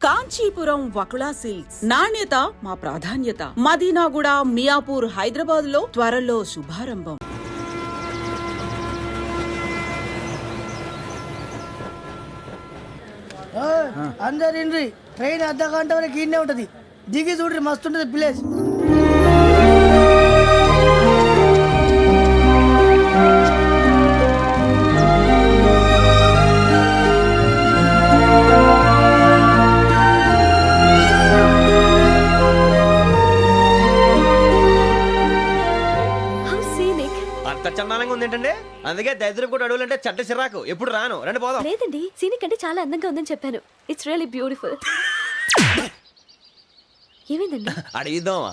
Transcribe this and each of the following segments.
Kanchipuram Vakula silks, నాణ్యత మా ప్రాధాన్యత. మదీనాగూడ, మియాపూర్, హైదరాబాద్ లో త్వరలో శుభారంభం. అందరు ఇండ్రి, ట్రైన్ అర్ధ గంట వరకు ఇన్నే ఉంటది. దిగి చూడ్రి, మస్తు ఉంటది ప్లేస్. అంత చందానంగా ఉంది ఏంటంటే, అందుకే దరిద్రం కూడా అడవులంటే చెడ్డ చిరాకు. ఎప్పుడు రాను, రండి పోదాం. లేదండి, సీనిక్ అంటే చాలా అందంగా ఉందని చెప్పాను. It's really beautiful. ఏమైందండి? అడిగిద్దామా?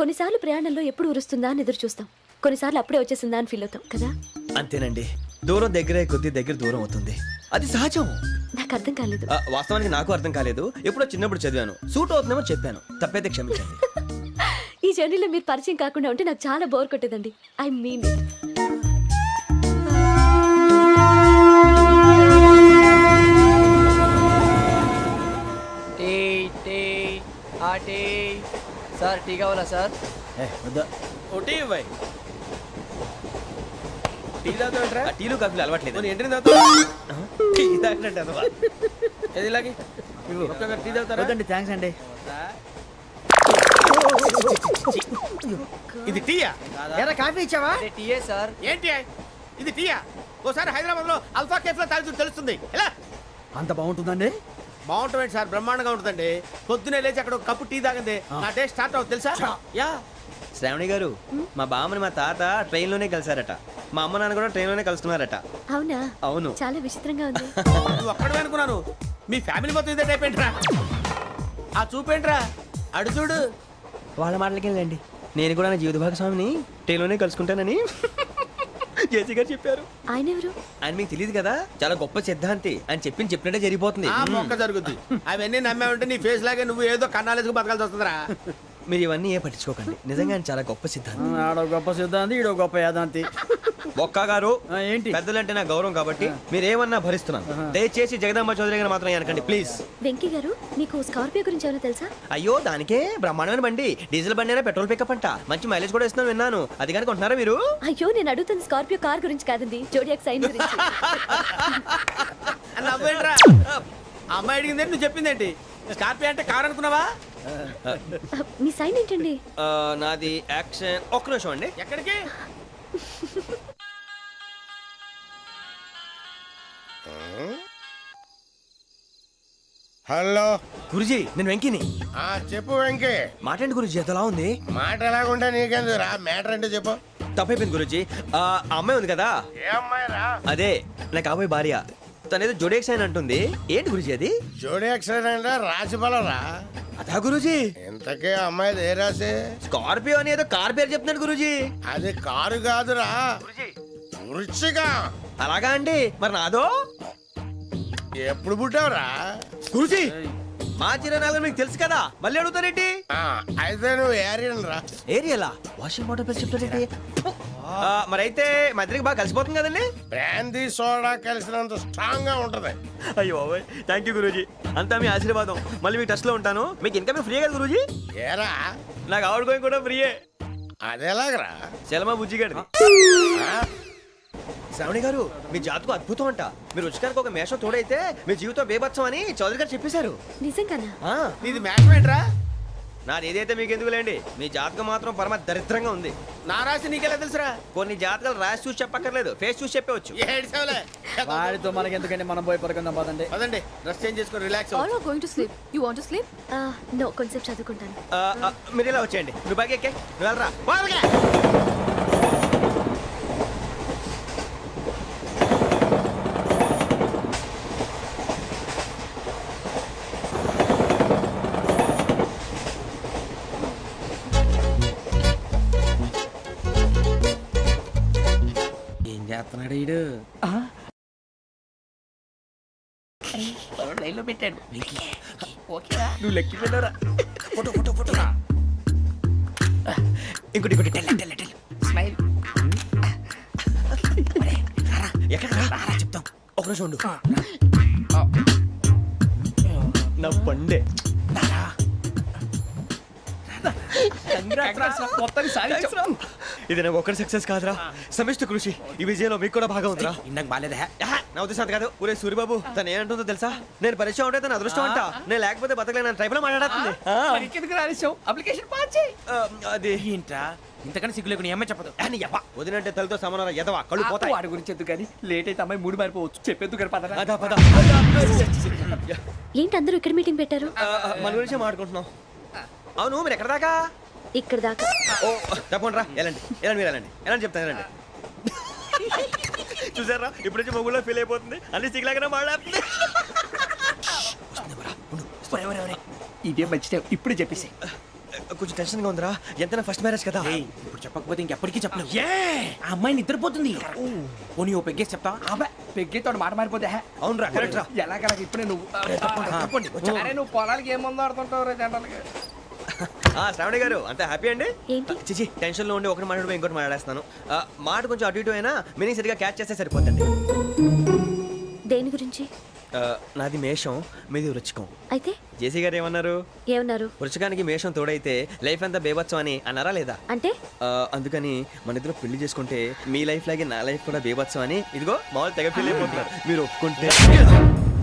కొన్నిసార్లు ప్రయాణంలో ఎప్పుడు ఉరుస్తుందా అని ఎదురు చూస్తాం, కొన్నిసార్లు అప్పుడే వచ్చేసిందా అని ఫీల్ అవుతాం కదా. అంతేనండి, దూరం దగ్గరే కొద్ది దగ్గర దూరం అవుతుంది, అది సహజం. నాకు అర్థం కాలేదు. వాస్తవానికి నాకు అర్థం కాలేదు. ఎప్పుడో చిన్నప్పుడు చదివాను, సూట్ అవుతుందేమో చెప్పాను, తప్పైతే క్షమించండి. ఈ జర్నీలో మీరు పరిచయం కాకుండా ఉంటే నాకు చాలా బోర్ కొట్టేదండి. I mean it. Sir tea కావాలా సార్? టీలు కాఫీలు అలవాట్లేదు. థ్యాంక్స్ అండి. ఇది టీయా? ఎరా కాఫీ ఇచ్చావా? టీయే సార్. ఏంటి ఇది టీయా? ఓసారి హైదరాబాద్ లో అల్ఫా కేఫ్ లో తాగుతూ తెలుస్తుంది. ఎలా అంత బాగుంటుందండి? బాగుంటుంది సార్, బ్రహ్మాండంగా ఉంటుందండి. పొద్దునే లేచి అక్కడ ఒక కప్పు టీ తాగింది నా డే స్టార్ట్ అవుతుంది తెలుసా? యా. శ్రావణి గారు, మా బామ్మని మా తాత ట్రైన్ లోనే కలిసారట, మా అమ్మ నాన్న కూడా ట్రైన్ లోనే కలుస్తున్నారట. అవునా? అవును. చాలా విచిత్రంగా ఉంది. నువ్వు ఒక్కడే అనుకున్నాను, మీ ఫ్యామిలీ మొత్తం ఇదే టైప్ ఏంట్రా? ఆ చూపేంట్రా, అడు చూడు. వాళ్ళ మాటలకి వెళ్ళండి, నేను కూడా నా జీవిత భాగస్వామిని ట్రైన్ లోనే కలుసుకుంటానని జేసీ గారు చెప్పారు. ఆయన ఎవరు? ఆయన మీకు తెలియదు కదా, చాలా గొప్ప సిద్ధాంతి అని చెప్పినట్టే జరిగిపోతుంది. ఆ మొక్క జరుగుద్ది. అవన్నీ నమ్మే ఉంటే నీ ఫేస్ లాగే నువ్వు ఏదో కన్నాలేసుకు బతకాల్సి వస్తుందిరా. మీరు ఇవన్నీ ఏ పట్టించుకోకండి, నిజంగా ఆయన చాలా గొప్ప సిద్ధాంతి. ఆడో గొప్ప సిద్ధాంతి, ఈడో గొప్ప యాదాంతి. బొక్క గారు, ఏంటి? పెద్దలంటే నా గౌరవం కాబట్టి మీరేమన్నా భరిస్తున్నాను. దయచేసి జగదాంబ చౌదరి గారు మాత్రం అనకండి ప్లీజ్. వెంకీ గారు, మీకు స్కార్పియో గురించి ఏమైనా తెలుసా? అయ్యో, దానికే బ్రహ్మాండమైన బండి, డీజిల్ బండి అయినా పెట్రోల్ పికప్ అంట, మంచి మైలేజ్ కూడా ఇస్తున్నాను విన్నాను. అది కానీ కొంటున్నారా మీరు? అయ్యో, నేను అడుగుతుంది స్కార్పియో కార్ గురించి కాదండి, జోడియాక్ సైన్ గురించి. నవ్వేంట్రా? అమ్మాయి అడిగింది నువ్వు చెప్పిందేంటి? స్కార్పియో అంటే కార్ అనుకున్నావా? మీ సైన్ ఏంటండి? నాది యాక్షన్. ఒక్క నిమిషం అండి. ఎక్కడికి? హలో గురుజీ, నేను వెంకిని. చెప్పు వెంకీ. మాటండి గురుజీ, ఎంతలా ఉంది? మాట ఎలాగుంటా నీకెందుకు రా, మ్యాటర్ అంటే చెప్పు. తప్పైపోయింది గురుజీ. ఆ అమ్మాయి ఉంది కదా, ఏ అమ్మాయి రా? అదే నా కాబోయే భార్య. తనేదో జోడేక్ సైన్ అంటుంది. ఏంటి గురుజీ అది? జోడి యాక్సిడెంట్ రాసి బలరా? అదా గురుజీ. ఇంతకే అమ్మాయి ఏ రాసి? స్కార్పియో అని ఏదో కార్ పేరు చెప్తున్నాడు గురుజీ. అది కారు కాదురా, వృచ్చిక. అలాగా అండి, మరి నాదో? ఎప్పుడు పుట్టావురా? గురుజీ, మా చిరనాలు మీకు తెలుసు కదా, మళ్ళీ అడుగుతారేంటి? అయితే నువ్వు ఏరియన్ రా. ఏరియలా? వాషింగ్ వాటర్ ప్లస్ చెప్తారేంటి? మరైతే మా ఇద్దరికి బాగా కలిసిపోతుంది కదండి. బ్రాందీ సోడా కలిసినంత స్ట్రాంగ్ గా ఉంటది. అయ్యో థ్యాంక్ యూ గురూజీ, అంతా మీ ఆశీర్వాదం. మళ్ళీ మీకు టచ్ లో ఉంటాను. మీకు ఇన్కమ్ ఫ్రీ కదా గురూజీ? ఏరా, నాకు ఆవిడ గోయింగ్ కూడా ఫ్రీయే. అదేలాగరా? చలమా బుజ్జి గారిది. శ్రావణి గారు, మీ జాతకు అద్భుతం అంట. మీరు రుచికానికి ఒక మేషం తోడైతే మీ జీవితం బేబత్సం అని చౌదరి గారు చెప్పేశారు. నిజంగానా? నీది మ్యాటర్ ఏంట్రా? నాది ఏదైతే మీకు ఎందుకులేండి, మీ జాతకం మాత్రం పరమ దరిద్రంగా ఉంది. నా రాసి నీకెలా తెలుసురా? కొన్ని జాతకాలు రాసి చూసి చెప్పక్కర్లేదు, ఫేస్ చూసి చెప్పవచ్చు. వాడితో మనకి ఎందుకంటే మనం పోయి పడుకుందాం పదండి. పదండి, డ్రెస్ చేంజ్ చేసుకొని relax. All are going to sleep. You want to sleep? No, కొంచెం చదువుకుంటాను. మీరు ఇలా వచ్చేయండి. నువ్వు బాగా ఎక్కే, నువ్వు వెళ్ళరా. ఏం చేస్తున్నాడు ఈడు? లైన్లో పెట్టాడు. నువ్వు లెక్కి వెళ్ళరా. Photo photo photo. ఇంకోటి ఇంకోటి. స్మైల్. ఎక్కడ చెప్తాం, ఒక నిమిషం ఉండు. నా పండే ఇది నాకు ఒక్కరి సక్సెస్ కాదురా, సమిష్టి కృషి. ఈ విజయంలో మీకు కూడా భాగం ఉందిరా. ఇందాక బాగాలేదా? నా ఉద్దేశం అంత కాదు. ఊరే సూరిబాబు తను ఏమంటుందో తెలుసా? నేను పరిచయం ఉంటే తన అదృష్టం అంట. నేను లేకపోతే బతకలేను ట్రైబ్ లో మాట్లాడుతుంది. అప్లికేషన్ పాస్ చేయి. అది ఏంట్రా ఇంతకన్నా సిగ్గు లేకుండా ఏమై చెప్పదు. వదినంటే తలతో సమానం ఎదవా, కళ్ళు పోతాయి. వాడి గురించి ఎందుకు కానీ లేట్ అయితే అమ్మాయి మూడు మారిపోవచ్చు. చెప్పేందుకు గారు పదరా. అదా పద. ఏంటి అందరూ ఇక్కడ మీటింగ్ పెట్టారు? మన గురించే మాట్లాడుకుంటున్నాం. అవును మీరు ఎక్కడ దాకా? ఇక్కడ దాకా. ఓ తప్పకుండా రా, వెళ్ళండి వెళ్ళండి, మీరు వెళ్ళండి వెళ్ళండి చెప్తాను, వెళ్ళండి. చూసారా ఇప్పుడు నుంచి మొగుల్లో ఫీల్ అయిపోతుంది, అన్ని సిగ్లాగానే మాట్లాడుతుంది. ఇదే మంచి టైం, ఇప్పుడు చెప్పేసి. కొంచెం టెన్షన్ గా ఉందిరా, ఎంతైనా ఫస్ట్ మ్యారేజ్ కదా. ఇప్పుడు చెప్పకపోతే ఇంకెప్పటికీ చెప్పను. ఆ అమ్మాయి నిద్రపోతుంది. పోనీ ఓ పెగ్గేసి చెప్తా. అబ్బా పెగ్గేతో మాట మారిపోతే. అవునురా కరెక్ట్ రా. ఎలాగలా ఇప్పుడే నువ్వు తప్పండి. అరే నువ్వు పొలాలకి ఏం ముందు ఆడుతుంటావు రే జనరల్గా. శ్రావణి గారు అంతే హ్యాపీ అండి? ఏంటి? చిచి టెన్షన్ లో ఉండి ఒకటి మాట్లాడిపోయి ఇంకోటి మాట్లాడేస్తాను. మాట కొంచెం అటు ఇటు అయినా మీనింగ్ సరిగా క్యాచ్ చేస్తే సరిపోతుంది. దేని గురించి? నాది మేషం, మీది వృచ్చికం. అయితే జేసీ గారు ఏమన్నారు? ఏమన్నారు? వృచ్చికానికి మేషం తోడైతే లైఫ్ అంతా బేబత్సం అని అన్నారా లేదా? అంటే అందుకని మన ఇద్దరు పెళ్లి చేసుకుంటే మీ లైఫ్ లాగే నా లైఫ్ కూడా బేబత్సం అని ఇదిగో మామూలు తెగ ఫీల్ అయిపోతున్నారు. మీరు ఒప్పుకుంటే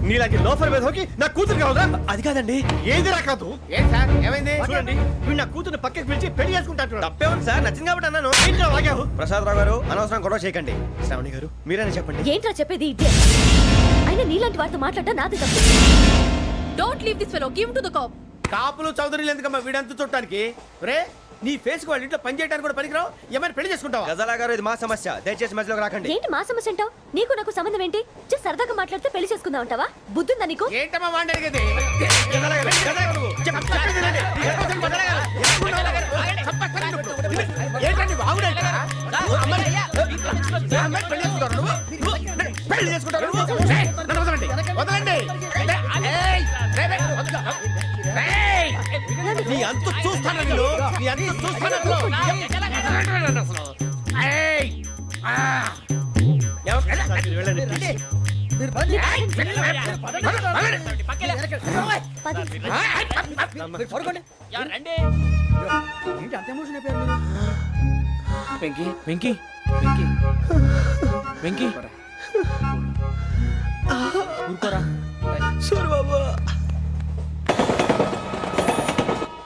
నీలాంటి లోఫర్ మీద హోకి నా కూతురు కావదా? అది కాదండి. ఏది రాకదు? ఏం సార్ ఏమైంది? చూడండి వీడు నా కూతురు పక్కకి పిలిచి పెళ్లి చేసుకుంటాడు. తప్పే ఉంది సార్, నచ్చింది కాబట్టి అన్నాను. ప్రసాద్ రావు గారు అనవసరం గొడవ చేయకండి. శ్రావణి గారు మీరైనా చెప్పండి. ఏంట్రా చెప్పేది? ఇదే అయినా నీలాంటి వారితో మాట్లాడటం నాది తప్పు. Don't leave this fellow. Give him to the cop. కాపులు చౌదరులు ఎందుకమ్మా వీడంతా చుట్టానికి? రే నీ ఫేస్ కు వాళ్ళ ఇంట్లో పని చేయడానికి కూడా పనికిరావు. ఏమైనా పెళ్లి చేసుకుంటావా? గజాలా గారు ఇది మా సమస్య, దయచేసి మధ్యలోకి రాకండి. ఏంటి మా సమస్య అంటావు? నీకు నాకు సంబంధం ఏంటి? జస్ట్ సరదాగా మాట్లాడితే పెళ్లి చేసుకుందాం అంటావా? బుద్ధుందా నీకు? ఏంటమ్మా వాడిని అడిగేది? ఏంటండి బాగుండేట? పెళ్లి చేసుకుంటారు నువ్వు? నన్ను వదలండి, వదలండి. నీ అంత చూస్తాను నేను, నీ అంత చూస్తాను అసలు. వెంకీ వెంకీ వెంకీ వెంకీ ఊరుకోరా. సూరిబాబు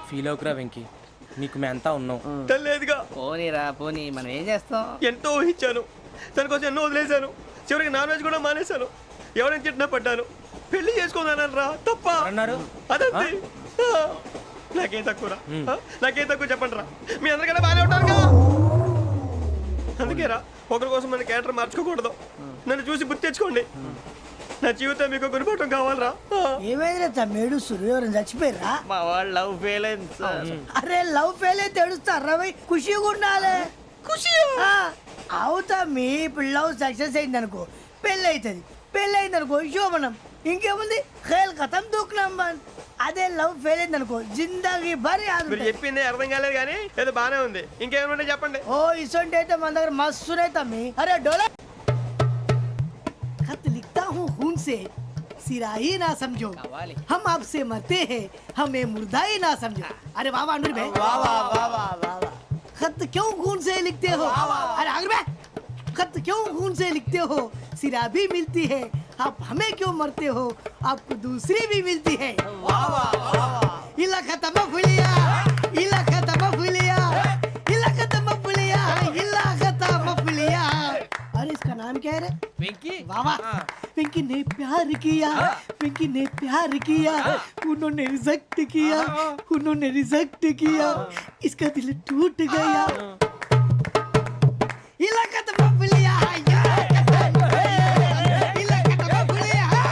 ఫీల్ అవుకురా వెంకీ, నీకు మేమంతా ఉన్నాం. తెలియదుగా. పోనీరా పోనీ, మనం ఏం చేస్తాం? ఎంతో ఊహించాను, తన కోసం ఎన్నో వదిలేశాను, చివరికి నాన్ వెజ్ కూడా మానేశాను. ఎవరైనా తిట్టినా పడ్డాను. పెళ్లి చేసుకున్నాను రా, తప్ప అన్నారు. అదంతే. నాకేం తక్కువ రా, నాకేం తక్కువ చెప్పండి రా. మీ అందరికన్నా బాగానే ఉంటారుగా. అందుకే రా, ఒకరి కోసం మన క్యారెక్టర్ మార్చుకోకూడదు. నన్ను చూసి గుర్తు తెచ్చుకోండి. నా జీవితం మీకు గురిపటం కావాలరా. ఏమైందిరా తమ్మేడు ఎవరైనా చచ్చిపోయిరా? మా వాళ్ళు లవ్ ఫెయిల్ అయింది సార్. అరే లవ్ ఫెయిల్ అయితే ఏడుస్తారా భయ్? ఖుషిగా ఉండాలి. ఖుషి అవుతా. మీ ఇప్పుడు లవ్ సక్సెస్ అయింది అనుకో పెళ్ళి అవుతుంది. పెళ్ళి అయింది అనుకో శోభనం. ఇంకేముంది ఖేల్ కథం దూకునాం బాన్. అదే లవ్ ఫెయిల్ అయింది అనుకో జిందాగీ భారీ. మీరు చెప్పింది అర్థం కాలేదు కానీ ఏదో బానే ఉంది. ఇంకేమైనా చెప్పండి. ఓ ఇసొంటి అయితే మన దగ్గర మస్తు తమ్మి. అరే డోలా खत लिखता हूँ खून से सिरा ही ना समझो, हम आपसे मरते हैं हमें मुर्दा ही ना समझो. अरे वाह वाह अनुर भाई, वाह वाह वाह वाह वाह. खत क्यों खून से लिखते हो? अरे अनुर भाई खत क्यों खून से लिखते हो? सिरा भी मिलती है, आप हमें क्यों मरते हो? आपको दूसरी भी मिलती है. वाह वाह वाह. इला खत्म फुलिया, इला खत्म फुलिया, इला खत्म फुलिया, इला खत्म फुलिया. अरे इसका नाम क्या है रे? వెంకీ वाह वाह. पिंकी ने प्यार किया, पिंकी ने प्यार किया, उन्होंने रिजेक्ट किया, उन्होंने रिजेक्ट किया, इसका दिल टूट गया. इलाका तो बबलिया है, इलाका तो बबलिया है,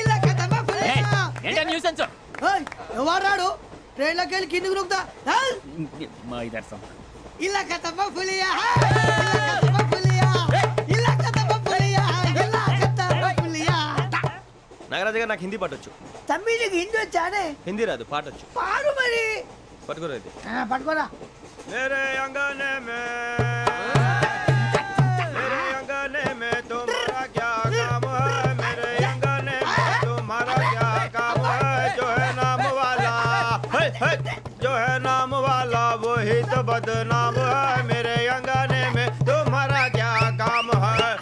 इलाका तो बबलिया. ఏంటా న్యూసెన్స్? ओए ఎవరాడు ట్రైన్ లోకి వెళ్ళి కిందకి నొక్కుతా. మా ఇదర్శం ఇలాకా तो बबलिया है, इलाका तो बबलिया, इलाका तो बबलिया, इलाका तो बबलिया. నాగరాజు గారు నాకు హిందీ పాటొచ్చు. తమ్మి నీకు హిందీ వచ్చానే? హిందీ రాదు, పాటొచ్చు. పాడు మరి. పట్టుకోరు అయితే. పట్టుకోరా. मेरे अंगने में तुम्हारा क्या काम है? मेरे अंगने में तुम्हारा क्या काम है? जो है जो है नाम वाला वही तो बदनाम है मेरे अंगने में तुम्हारा क्या काम है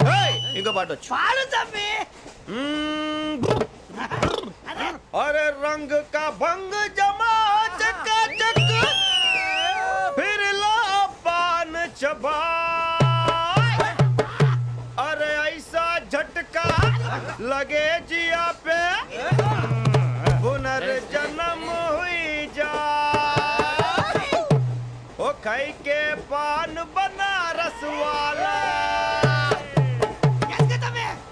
ఇంకో పాట వచ్చు పాడు తమ్మి. अरे रंग का भंग जमा चकाचक फिर ला पान चबा अरे ऐसा झटका लगे जिया पे पुनर्जन्म हुई जा ओ खाई के पान बनारस वाला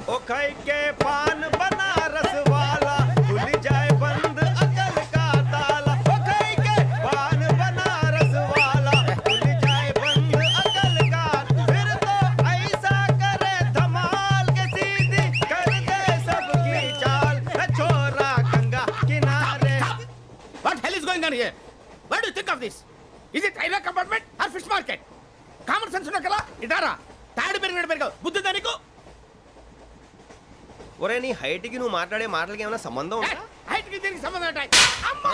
ओ खाई के पान बनारस वाला खुल जाए बंद अकल का ताला ओ खाई के पान बनारस वाला खुल जाए बंद अकल का फिर तो ऐसा करे धमाल के सीधी कर दे सबकी चाल छोरा गंगा किनारे What hell is going on here? What do you think of this? Is it railway compartment or fish market? Common sense ఉన్న కదా ఇటారా తాడు పెరిగావు బుద్ధి దానికి ఒరే నీ హైట్ కి నువ్వు మాట్లాడే మాటలకి ఏమైనా సంబంధం ఉందా హైట్ కి దీనికి సంబంధం ఉంటాయి అమ్మా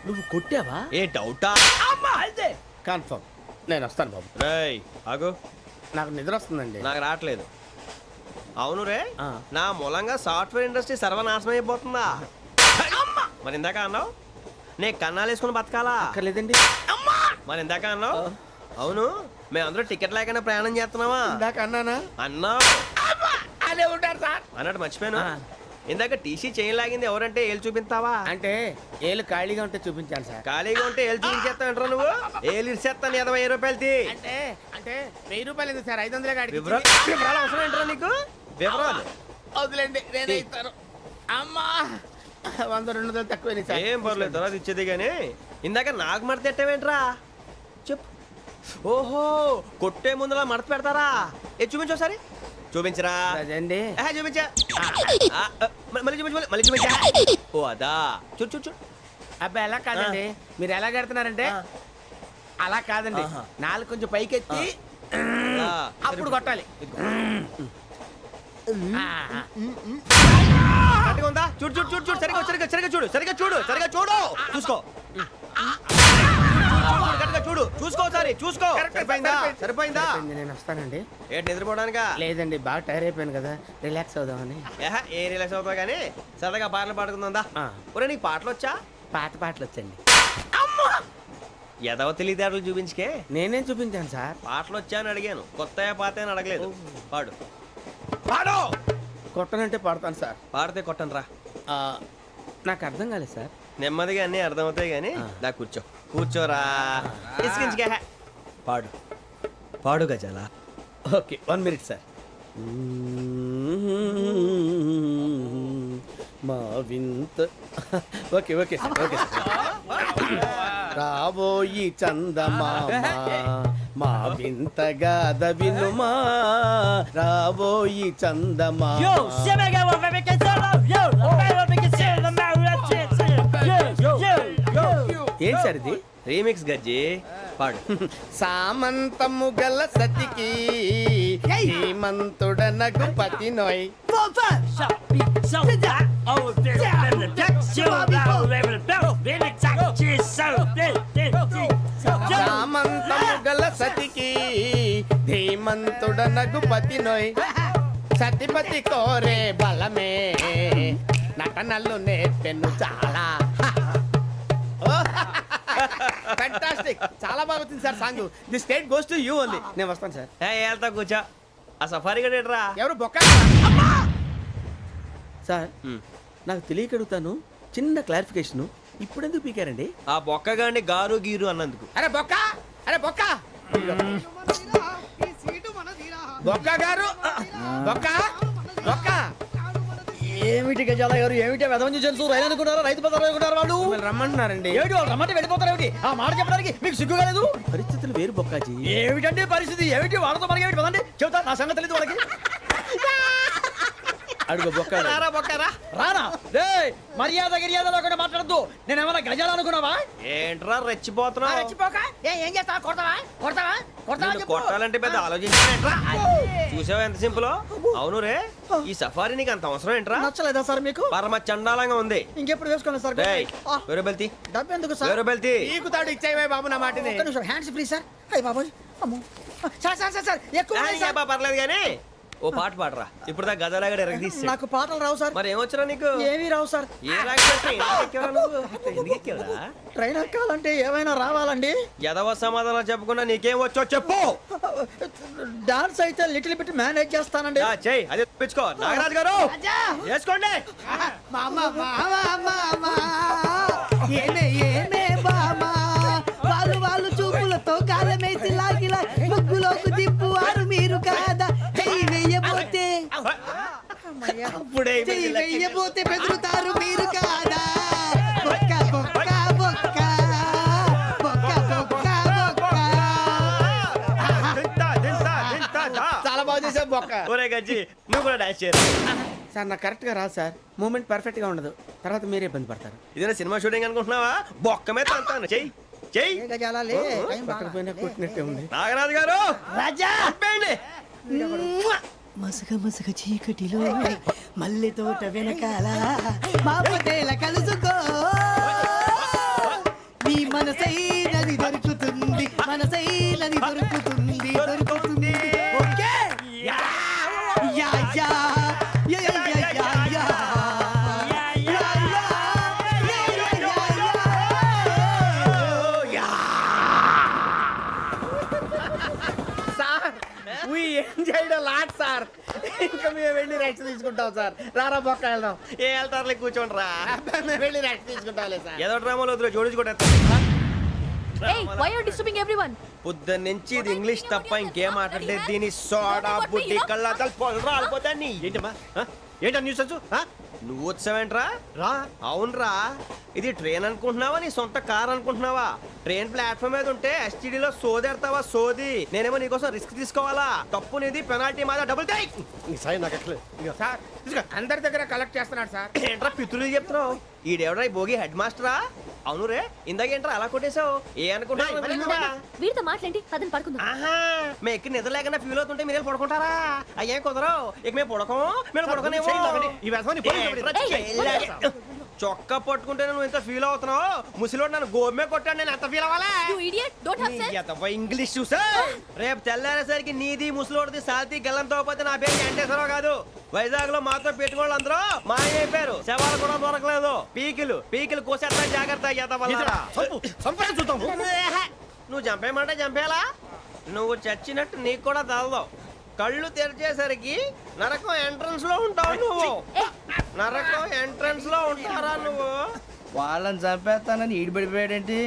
నువ్వు కొట్టావా ఏ డౌటా అమ్మా అయితే కన్ఫర్మ్ నేను వస్తాను బాబు రేయ్ ఆగు నాకు నిద్ర వస్తుందండి నాకు రావట్లేదు అవును రే ఆ. నా మూలంగా సాఫ్ట్వేర్ ఇండస్ట్రీ సర్వనాశనం అయిపోతుందా మరి ఇందాక అన్నావు నే కన్నాలు వేసుకుని బతకాలా అక్కర్లేదండి మరి ఇందాక అన్నావు అవును మేమందరూ టికెట్ లేకుండా ప్రయాణం చేస్తున్నావా ఇందాక అన్నానా అన్నావు అదే ఉంటారు సార్ అన్నట్టు మర్చిపోయాను ఆ. ఇందాక టీసీ చేయి లాగింది ఎవరంటే ఏళ్ళు చూపిస్తావా అంటే ఏళ్ళు ఖాళీగా ఉంటే చూపించాలి సార్ ఖాళీగా ఉంటే ఏళ్ళు చూపించేస్తానంటారా నువ్వు ఏళ్ళు ఇచ్చేస్తాను 20 రూపాయలది అంటే అంటే 1000 రూపాయలు ఎందుకు సార్ 500 గాడికి వివరాలు అవసరం ఏంటరా నీకు వివరాలు వదిలేండి నేనే ఇస్తాను అమ్మా 100 200 తక్కువ సార్ ఏం పర్లేదు తర్వాత ఇచ్చేది కానీ ఇందాక నాకు మడత ఎట్టవేంట్రా చెప్పు ఓహో కొట్టే ముందులా మడత పెడతారా ఏ చూపించు ఒకసారి చూపించరా అదండి చూపించా మళ్ళీ చూపించు మళ్ళీ చూపించా ఓ అదా చూడు చూడు చూడు అబ్బాయి ఎలా కాదండి మీరు ఎలా కడుతున్నారంటే అలా కాదండి ఆహా. నాలుగు కొంచెం పైకెత్తి ఆ, అప్పుడు కొట్టాలి ఇదిగో. ఆ, ఆ. కరెక్ట్గా ఉందా చూడు చూడు చూడు చూడు సరిగా సరిగా సరిగా చూడు సరిగా చూడు సరిగా చూడు చూసుకో కరెక్ట్గా చూడు చూసుకో ఒకసారి చూసుకో సరిపోయిందా సరిపోయిందా సరిపోయింది, నేను వస్తానండి ఏంటి నిద్రపోవడానికా లేదండి బాగా టైర్ అయిపోయాను కదా రిలాక్స్ అవుదామని ఏ రిలాక్స్ అవుతావు కానీ సరదాగా పాటలు పాడుకుందా ఆ. ఒరే నీకు పాటలు వచ్చా పాత పాటలు వచ్చండి ఎదవ తెలివితేటలు చూపించుకే నేనేం చూపించాను సార్ పాటలు వచ్చా అని అడిగాను కొత్త పాత అని అడగలేదు పాడు పాడు కొట్టనంటే పాడతాను సార్ పాడితే కొట్టను రా ఆ, నాకు అర్థం కాలేదు సార్ నెమ్మదిగా అన్నీ అర్థమవుతాయి కానీ దా కూర్చో కూర్చోరా ఇసుకించుకే పాడు పాడు గజాల ఓకే 1 మినిట్ సార్ మా వింత okay okay sir okay sir రాబోయి చందమామ మా వింత గాథ వినుమా రాబోయి చందమామ ఏంటి సార్ ఇది రీమిక్స్ గజ్జి పాడు సామంతము గల సతికి హేమంతుడనగు పతి నోయ్ సామంతము గల సతికి ధీమంతుడనగు పతి నోయ్ సతిపతి కోరే బలమే నటనలు నేర్పెను చాలా ఫ్యాంటాస్టిక్ చాలా బాగా వచ్చింది sir song the state goes to you only నేను వస్తాను సార్ వెళ్తా కూర్చో ఆ సఫారీ గడేట్రా ఎవరు బొక్క సార్ నాకు తెలియక అడుగుతాను చిన్న క్లారిఫికేషన్ ఇప్పుడు ఎందుకు పీకారండి ఆ బొక్కగాండి గారు గీరు అన్నందుకు అరే బొక్క అరే బొక్క ఈ సీటు మనదిరా. బొక్క గారు బొక్క బొక్క ఏమిటి గజాల గారు ఏమిటి వెదవని చూసారు రైలు అనుకున్నారా రైతు బజార్ అనుకున్నారు వాళ్ళు మిమ్మల్ని రమ్మంటున్నారండి ఏమిటి వాళ్ళు రమ్మంటే వెళ్ళిపోతారు ఏమిటి ఆ మాట చెప్పడానికి మీకు సిగ్గు కాలేదు పరిస్థితులు వేరు బొక్కాజీ ఏమిటండి పరిస్థితి ఏమిటి వాళ్ళతో మనకి ఏమిటి పదండి చెబుతా నా సంగతి తెలియదు వాళ్ళకి అడుగు బొక్క రారా బొక్కరా. రానా రే మర్యాద గిర్యాద లేకుండా మాట్లాడద్దు నేను ఏమైనా గజాలు అనుకున్నావా ఏంట్రా రెచ్చిపోతున్నావు? రెచ్చిపోక ఏం చేస్తావా కొడతావా కొడతావా కొడతావా నిన్ను చెప్పు. కొట్టాలంటే పెద్ద ఆలోచించానేంట్రా. చూసావా ఎంత సింపుల్. అవును రే, ఈ సఫారీ నీకు అంత అవసరం ఏంట్రా? నచ్చలేదా సార్ మీకు పరమ చండాలంగా ఉంది. ఇంకెప్పుడు వేసుకోండి సార్ డేయ్, ఆ, వేరే బెల్తి డబ్బు ఎందుకు సార్ వేరే బెల్తి. నీకు తాడు ఇచ్చాయి బాబు నా మాటని. ఒక్క నిమిషం హ్యాండ్స్ ఫ్రీ సార్ అయ్యి బాబోయ్ అమ్మో సార్ సార్ సార్ సార్ ఎక్కువ ఉన్నాయి సార్. పర్లేదు కానీ ఓ పాట పాడరా. ఇప్పుడు దా గదలాగడ ఎరగ తీసి. నాకు పాటలు రావు సార్ మరి ఏమొచ్చరా నీకు? ఏమీ రావు సార్ ఏ రాకపోతే ఎందుకు ఎక్కావురా నువ్వు? ఎందుకు ఎక్కావురా? ట్రైన్ ఎక్కాలంటే ఏమైనా రావాలండి ఎదవ సమాధానం చెప్పకుండా నీకేం వచ్చో చెప్పు. డాన్స్ అయితే లిటిల్ బిట్ మేనేజ్ చేస్తానండి ఆ, చెయ్ అదే తెప్పించుకో. నాగరాజు గారు వేసుకోండి. మామా మామా మామా ఏమే ఏమే బామా వాళ్ళు చూపులతో కాలమేసి లాగిలా ముగ్గులోకి దిప్పువారు మీరు కాదా చెయ్యి వెయ్యబోతే అప్పుడే చెయ్యి వెయ్యబోతే బెదురుతారు మీరు కాదా బొక్క బొక్క బొక్క బొక్క బొక్క బొక్క దింతా, దింతా, దింతా, దా. చాలా బాగా చేసావు బొక్క. ఒరే గజ్జి నువ్వు కూడా డాన్స్ చేయరా. సార్ నాకు కరెక్ట్ గా రాదు సార్. మూమెంట్ పర్ఫెక్ట్ గా ఉండదు, తర్వాత మీరే ఇబ్బంది పడతారు. ఇదేనా సినిమా షూటింగ్ అనుకుంటున్నావా? బొక్క మీద అంటాను. చెయ్యి చెయ్యి. ఏ గజాలాలే టైం బాగా. పక్కన పోయినా కొట్టినట్టే ఉంది. నాగరాజు గారు రాజా ఆపేయండి. మసక మసక చీకటిలో మల్లె తోట వెనకాల మా పటేల కలుసుకో నీ మనసైనది దొరుకుతుంది మనసైనది దొరుకుతుంది దొరుకుతుంది okay yeah yeah yeah yeah yeah yeah yeah yeah yeah yeah sir we enjoyed lot sir. ఇంకా మేము వెళ్ళి రెస్ట్ తీసుకుంటాం సార్. రారా బొక్క వెళ్దాం. ఏ వెళ్తారులే కూర్చోండి రా. మేము వెళ్ళి రెస్ట్ తీసుకుంటాంలే సార్. ఏదో డ్రామాలో వద్దు జోడించుకుంటా. Hey, why are you disturbing everyone? పొద్దున్న నుంచి ఇది ఇంగ్లీష్ తప్ప ఇంకేం మాట్లాడలేదు. దీని సోడా బుడ్డి కళ్ళ పొలరా అల్పోతాన్ని. ఏంటమ్మా ఏంటా న్యూస్ వచ్చు? నువ్వు వచ్చావేంట్రా? రా. అవునరా, ఇది ట్రైన్ అనుకుంటున్నావా నీ సొంత కార్ అనుకుంటున్నావా? ట్రైన్ ప్లాట్ఫామ్ మీద ఉంటే ఎస్టీడీలో సోదేడతావా సోది. నేనేమో నీకోసం రిస్క్ తీసుకోవాలా? తప్పు నీది, పెనాల్టీ మాదా, డబుల్ టై. సాయి నాకు ఎట్లే సార్ తీసుకో. అందరి దగ్గర కలెక్ట్ చేస్తున్నాడు సార్. ఏంట్రా పితులు చెప్తున్నావు? ఈడెవడ్రా ఈ భోగి హెడ్ మాస్టరా? అవును రే, ఇందాకేంట్రా అలా కొట్టేశావు? ఏ అనుకుంటున్నా? వీరితో మాట్లాడి అతను పడుకుందాం. ఆహా, మేము ఎక్కడ నిద్ర లేకుండా ఫీల్ అవుతుంటే మీరు పడుకుంటారా? అయ్యే కుదరవు. ఇక మేము పడకం, మేము పడకనేమో. చొక్కా పట్టుకుంటే నువ్వు ఎంత ఫీల్ అవుతున్నావు? ముసలివాడు నన్ను గోమే కొట్టాడు, నేను ఎంత ఫీల్ అవ్వాలా? You idiot! Don't have sense. English చూసా? రేపు తెల్లారేసరికి నీది ముసలోడిది సాల్తీ గల్లంతో పోతే నా పేరు వెంకటేశ్వరరావు కాదు. వైజాగ్ లో మాతో పెట్టుకోళ్ళు అందరూ మాయమైపోయారు. శవాలు కూడా దొరకలేదు. పీకిలు కోసేస్తా జాగ్రత్త. నువ్వు చంపేయమంటే చంపేలా? నువ్వు చచ్చినట్టు నీకు కూడా తగదు. కళ్ళు తెరిచేసరికి నరకం ఎంట్రన్స్ లో ఉంటావు నువ్వు. నరకం ఎంట్రన్స్ లో ఉంటారా నువ్వు? వాళ్ళని చంపేస్తానని ఈడిపడిపోయాడేంటి?